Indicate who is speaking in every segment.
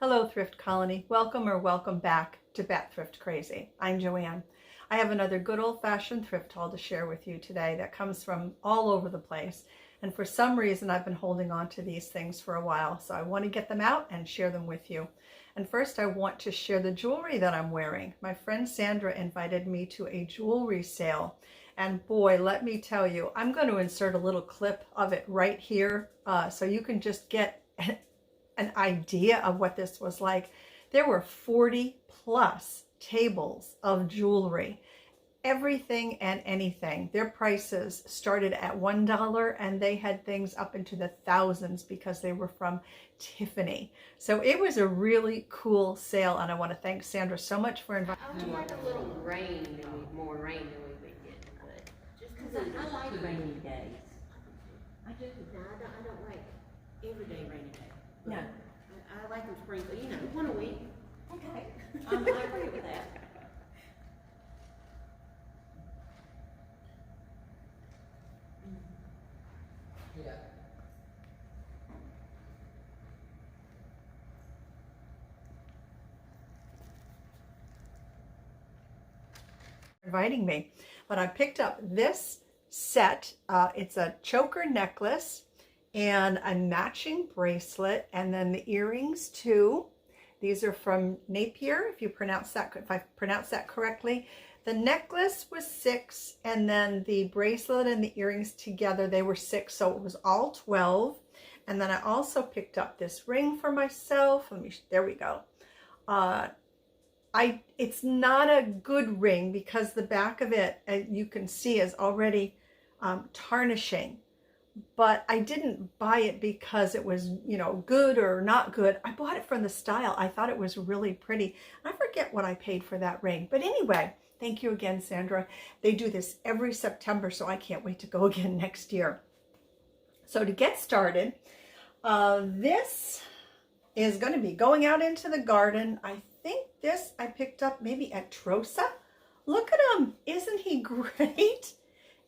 Speaker 1: Hello, Thrift Colony. Welcome or welcome back to Bat Thrift Crazy. I'm Joanne. I have another good old-fashioned thrift haul to share with you today that comes from all over the place. And for some reason, I've been holding on to these things for a while, so I want to get them out and share them with you. And first, I want to share the jewelry that I'm wearing. My friend Sandra invited me to a jewelry sale. And boy, let me tell you, I'm going to insert a little clip of it right here so you can just get an idea of what this was like. There were 40 plus tables of jewelry, everything and anything. Their prices started at $1 and they had things up into the thousands because they were from Tiffany. So it was a really cool sale, and I want to thank Sandra so much for inviting me.
Speaker 2: I would like a little more rain than we've been getting, but just because I like rainy days. I do. No, I don't like everyday rainy days. No. I like them sprinkled, one a week. Okay. I agree with that.
Speaker 3: Yeah.
Speaker 1: Inviting me, but I picked up this set. It's a choker necklace and a matching bracelet, and then the earrings too. These are from Napier, if I pronounce that correctly. The necklace was $6, and then the bracelet and the earrings together, they were $6, so it was all $12. And then I also picked up this ring for myself. There we go. It's not a good ring because the back of it, you can see, is already tarnishing. But I didn't buy it because it was, good or not good. I bought it from the style. I thought it was really pretty. I forget what I paid for that ring. But anyway, thank you again, Sandra. They do this every September, so I can't wait to go again next year. So to get started, this is going to be going out into the garden. I think this I picked up maybe at Trosa. Look at him. Isn't he great?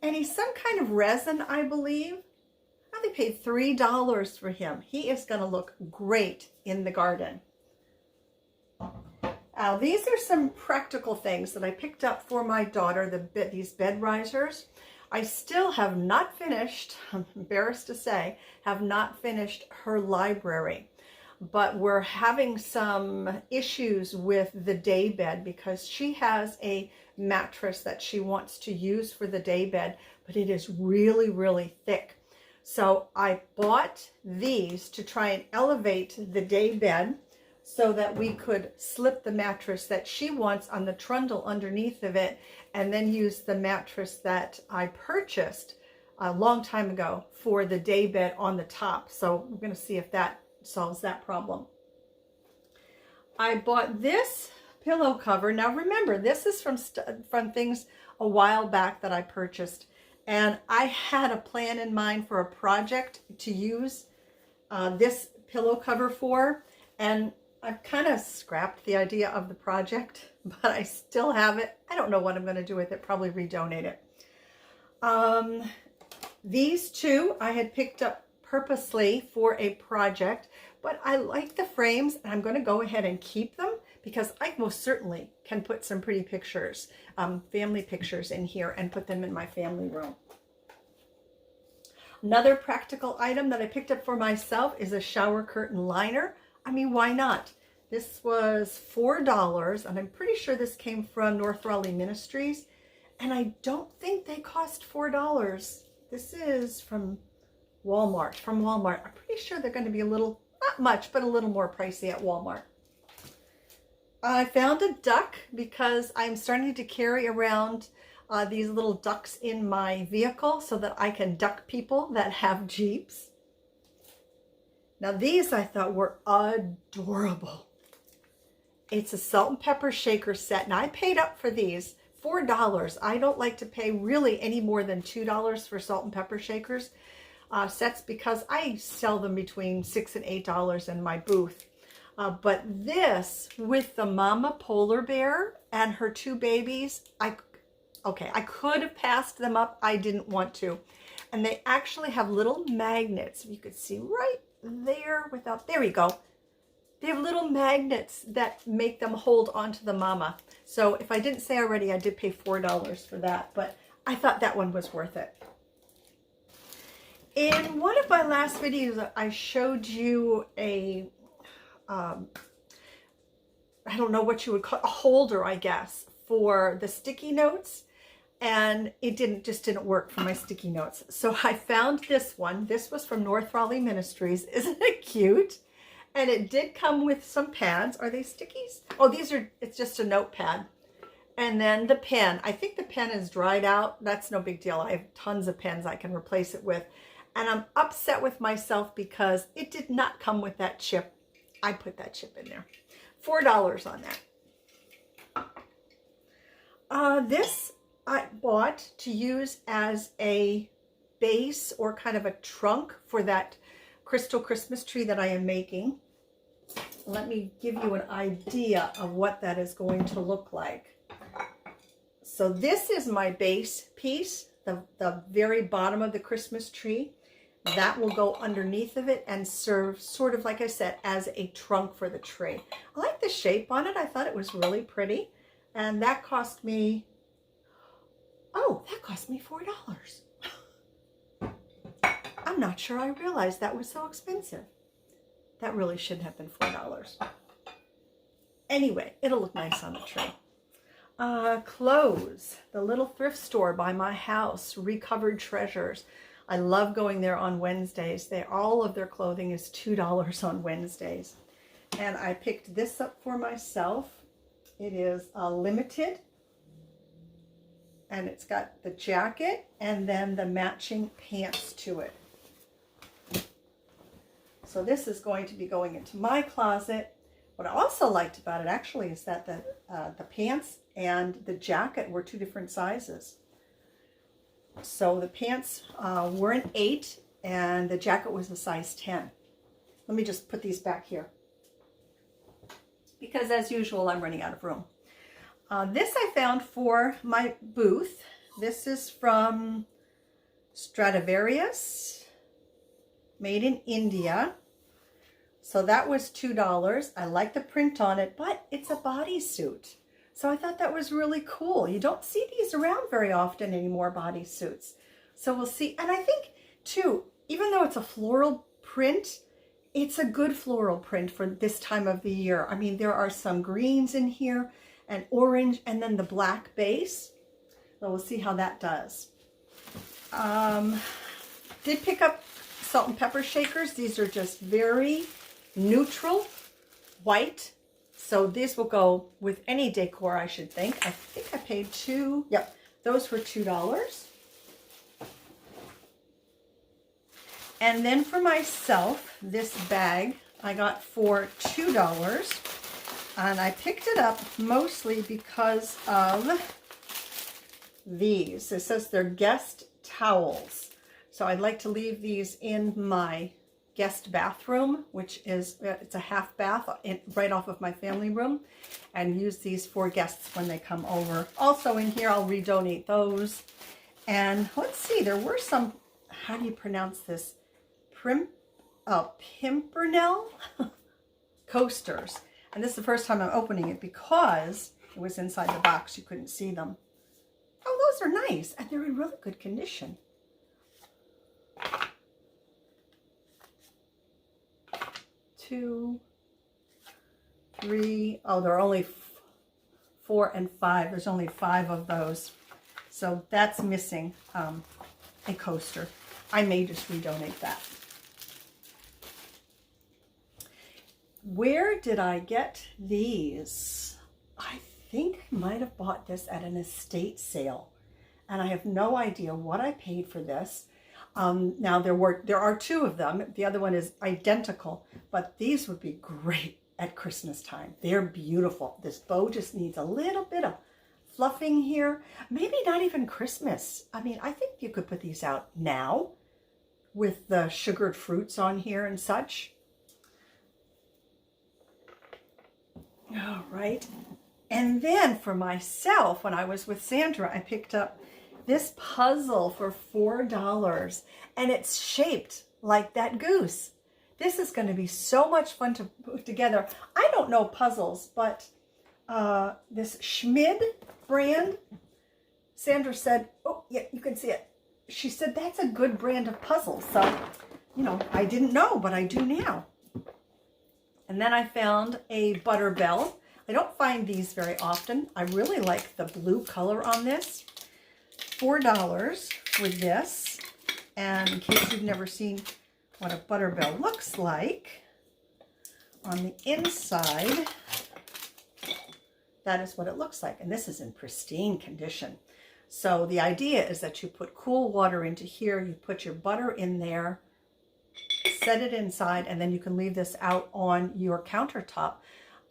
Speaker 1: And he's some kind of resin, I believe. I only paid $3 for him. He is going to look great in the garden. These are some practical things that I picked up for my daughter, these bed risers. I still have not finished, I'm embarrassed to say, have not finished her library. But we're having some issues with the day bed because she has a mattress that she wants to use for the day bed, but it is really, really thick. So I bought these to try and elevate the day bed so that we could slip the mattress that she wants on the trundle underneath of it, and then use the mattress that I purchased a long time ago for the day bed on the top. So we're going to see if that solves that problem. I bought this pillow cover. Now remember, this is from things a while back that I purchased, and I had a plan in mind for a project to use this pillow cover for, and I've kind of scrapped the idea of the project, but I still have it. I don't know what I'm going to do with it. Probably redonate it. These two I had picked up purposely for a project, but I like the frames, and I'm going to go ahead and keep them because I most certainly can put some pretty pictures, family pictures in here, and put them in my family room. Another practical item that I picked up for myself is a shower curtain liner. I mean, why not? This was $4, and I'm pretty sure this came from North Raleigh Ministries, and I don't think they cost $4. This is from Walmart. I'm pretty sure they're going to be a little, not much, but a little more pricey at Walmart. I found a duck because I'm starting to carry around these little ducks in my vehicle so that I can duck people that have Jeeps. Now these I thought were adorable. It's a salt and pepper shaker set, and I paid up for these $4. I don't like to pay really any more than $2 for salt and pepper shakers sets because I sell them between $6 and $8 in my booth. But this with the mama polar bear and her two babies, I could have passed them up. I didn't want to. And they actually have little magnets. You could see right there without, there we go. They have little magnets that make them hold onto the mama. So if I didn't say already, I did pay $4 for that, but I thought that one was worth it. In one of my last videos, I showed you a, I don't know what you would call a holder, I guess, for the sticky notes. And it just didn't work for my sticky notes. So I found this one. This was from North Raleigh Ministries. Isn't it cute? And it did come with some pads. Are they stickies? Oh, it's just a notepad. And then the pen. I think the pen is dried out. That's no big deal. I have tons of pens I can replace it with. And I'm upset with myself because it did not come with that chip. I put that chip in there. $4 on that. This I bought to use as a base or kind of a trunk for that crystal Christmas tree that I am making. Let me give you an idea of what that is going to look like. So this is my base piece, the very bottom of the Christmas tree. That will go underneath of it and serve sort of, like I said, as a trunk for the tree. I like the shape on it. I thought it was really pretty. And that cost me, oh, that cost me $4. I'm not sure I realized that was so expensive. That really shouldn't have been $4. Anyway, it'll look nice on the tree. Clothes. The little thrift store by my house, Recovered Treasures. I love going there on Wednesdays. All of their clothing is $2 on Wednesdays. And I picked this up for myself. It is limited. And it's got the jacket and then the matching pants to it. So this is going to be going into my closet. What I also liked about it actually is that the pants and the jacket were 2 different sizes. So the pants were an 8 and the jacket was a size 10. Let me just put these back here. Because as usual, I'm running out of room. This I found for my booth. This is from Stradivarius, made in India. So that was $2. I like the print on it, but it's a bodysuit. So I thought that was really cool. You don't see these around very often anymore, bodysuits. So we'll see. And I think, too, even though it's a floral print, it's a good floral print for this time of the year. I mean, there are some greens in here and orange and then the black base. So we'll see how that does. Did pick up salt and pepper shakers. These are just very neutral white. So these will go with any decor, I should think. I think I paid $2. Yep, those were $2. And then for myself, this bag I got for $2. And I picked it up mostly because of these. It says they're guest towels. So I'd like to leave these in my guest bathroom, which is, it's a half bath right off of my family room, and use these for guests when they come over. Also in here, I'll redonate those. And let's see, there were some, how do you pronounce this? Pimpernel coasters. And this is the first time I'm opening it because it was inside the box. You couldn't see them. Oh, those are nice. And they're in really good condition. 2, 3. Oh, there are only 4 and 5. There's only 5 of those. So that's missing a coaster. I may just redonate that. Where did I get these? I think I might have bought this at an estate sale. And I have no idea what I paid for this. Now there are 2 of them. The other one is identical, but these would be great at Christmas time. They're beautiful. This bow just needs a little bit of fluffing here. Maybe not even Christmas. I mean, I think you could put these out now with the sugared fruits on here and such. All right. And then for myself, when I was with Sandra, I picked up this puzzle for $4, and it's shaped like that goose. This is going to be so much fun to put together. I don't know puzzles, but this Schmid brand, Sandra said, oh yeah, you can see it. She said that's a good brand of puzzles. So, you know, I didn't know, but I do now. And then I found a butter bell. I don't find these very often. I really like the blue color on this. $4 for this. And in case you've never seen what a butter bell looks like, on the inside, that is what it looks like. And this is in pristine condition. So the idea is that you put cool water into here, you put your butter in there, set it inside, and then you can leave this out on your countertop,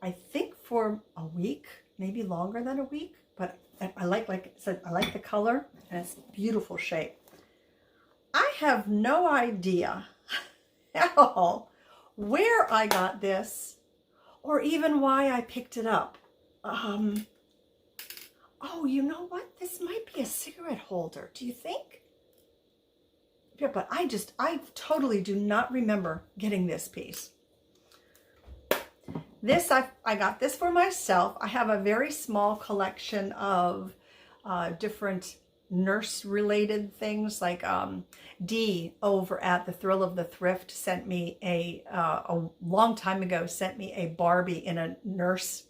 Speaker 1: I think for a week, maybe longer than a week. But I like I said, I like the color, and it's a beautiful shape. I have no idea at all where I got this or even why I picked it up. Oh, you know what? This might be a cigarette holder. Do you think? Yeah, but I totally do not remember getting this piece. This, I got this for myself. I have a very small collection of different nurse-related things, like Dee over at the Thrill of the Thrift sent me a long time ago, sent me a Barbie in a nurse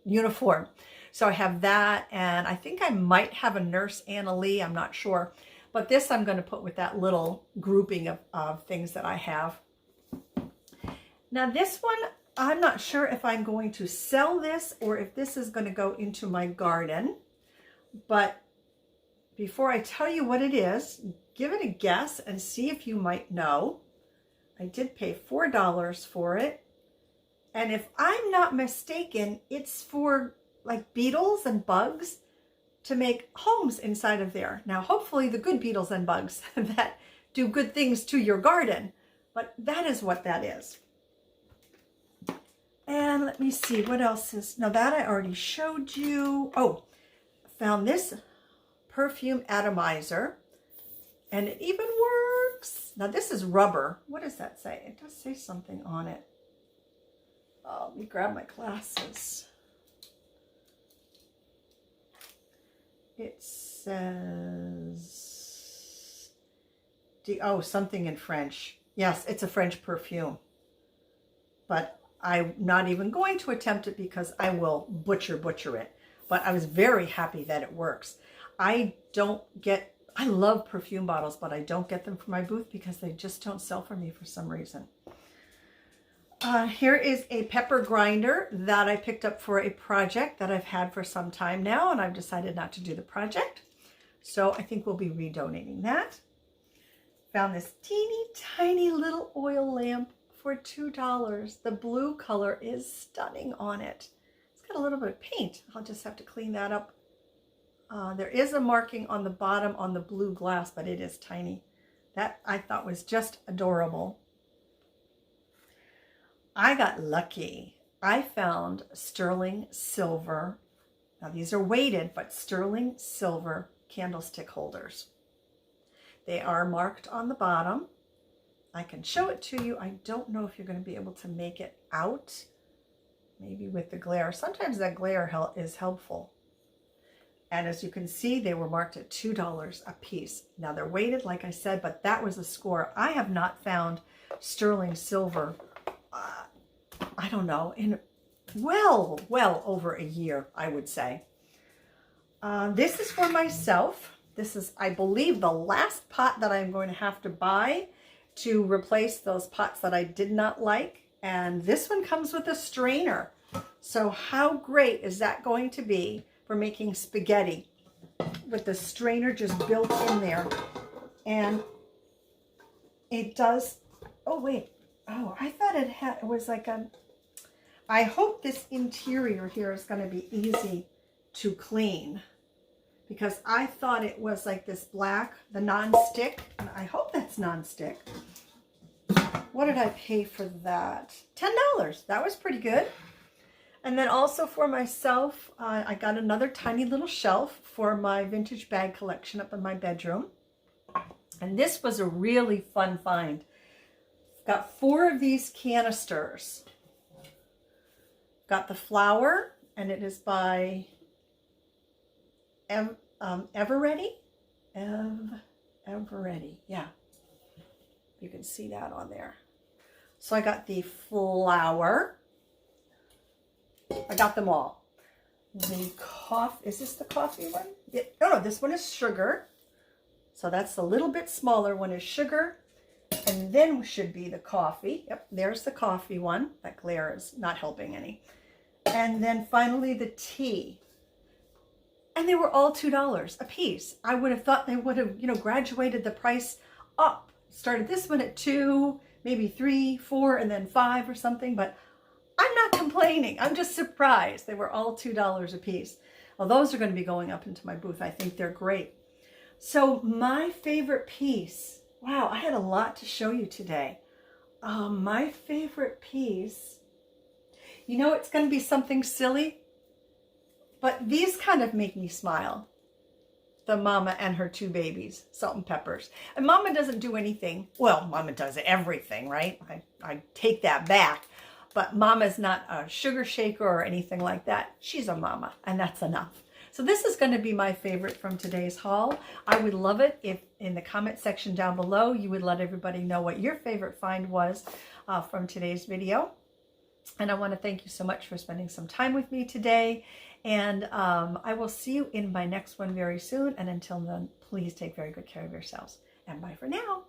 Speaker 1: uniform. So I have that, and I think I might have a Nurse Anna Lee, I'm not sure. But this I'm going to put with that little grouping of things that I have. Now this one, I'm not sure if I'm going to sell this or if this is going to go into my garden. But before I tell you what it is, give it a guess and see if you might know. I did pay $4 for it. And if I'm not mistaken, it's for like beetles and bugs to make homes inside of there. Now, hopefully the good beetles and bugs that do good things to your garden. But that is what that is. And let me see what else is. Now that I already showed you. Oh, found this perfume atomizer. And it even works. Now this is rubber. What does that say? It does say something on it. Let me grab my glasses. It says, oh, something in French. Yes, it's a French perfume. But I'm not even going to attempt it because I will butcher it. But I was very happy that it works. I love perfume bottles, but I don't get them for my booth because they just don't sell for me for some reason. Here is a pepper grinder that I picked up for a project that I've had for some time now, and I've decided not to do the project. So I think we'll be redonating that. Found this teeny tiny little oil lamp for $2. The blue color is stunning on it. It's got a little bit of paint. I'll just have to clean that up. There is a marking on the bottom on the blue glass, but it is tiny. That I thought was just adorable. I got lucky. I found sterling silver. Now these are weighted, but sterling silver candlestick holders. They are marked on the bottom. I can show it to you. I don't know if you're going to be able to make it out. Maybe with the glare. Sometimes that glare is helpful. And as you can see, they were marked at $2 a piece. Now they're weighted, like I said, but that was a score. I have not found sterling silver, I don't know, in well over a year, I would say. This is for myself. This is, I believe, the last pot that I'm going to have to buy to replace those pots that I did not like. And this one comes with a strainer. So how great is that going to be for making spaghetti with the strainer just built in there? And it does, oh wait, oh, I thought it was like a, I hope this interior here is going to be easy to clean, because I thought it was like this black, the non-stick, and I hope that's non-stick. What did I pay for that? $10. That was pretty good. And then also for myself, I got another tiny little shelf for my vintage bag collection up in my bedroom. And this was a really fun find. Got 4 of these canisters. Got the flour, and it is by Eveready. Eveready, yeah. You can see that on there. So I got the flour. I got them all. The coffee, is this the coffee one? Yeah. No, this one is sugar. So that's the little bit smaller one is sugar. And then should be the coffee. Yep, there's the coffee one. That glare is not helping any. And then finally the tea. And they were all $2 a piece. I would have thought they would have, graduated the price up. Started this one at 2, maybe 3, 4, and then 5 or something. But I'm not complaining. I'm just surprised. They were all $2 a piece. Well, those are going to be going up into my booth. I think they're great. So my favorite piece. Wow, I had a lot to show you today. My favorite piece. It's going to be something silly. But these kind of make me smile. The mama and her 2 babies, salt and peppers. And mama doesn't do anything. Well, mama does everything, right? I take that back. But mama's not a sugar shaker or anything like that. She's a mama, and that's enough. So this is going to be my favorite from today's haul. I would love it if in the comment section down below, you would let everybody know what your favorite find was from today's video. And I want to thank you so much for spending some time with me today. And I will see you in my next one very soon. And until then, please take very good care of yourselves. And bye for now.